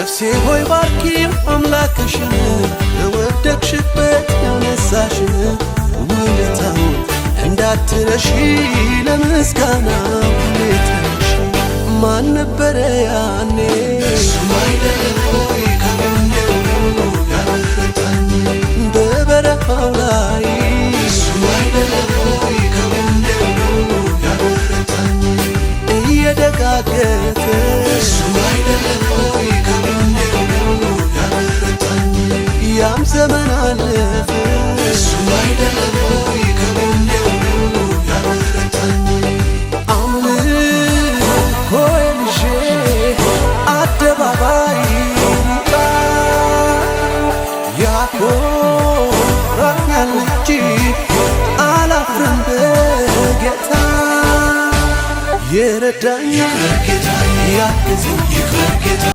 ነፍሴ ሆይ ባርኪው አምላክሽን ለወደቅሽበት ያነሳሽን ውለታውን እንዳትረሺ ለምስጋና ሁሌትሽ ማን ነበረ ያኔ እሱም አይደለም ሆይ ከጎኔ ሆኖ ያበረታኝ በበረሃው ላይ እሱም አይደለም ሆይ ከጎኔ ሆኖ ያበረታኝ እየደጋገፈ እሱም አይደለም ሆይ ከጎኔ ሆኖ ያበረታኝ ያም ዘመን አለፈ እሱም አይደለም ሆይ ከጎኔ ሆኖ ያበረታኝ አምልኮዬን ይዤ አደባባይ ልውጣ ያኮራኛል እንጂ አላፍርም በጌታ የረዳኝ ያገዘኝ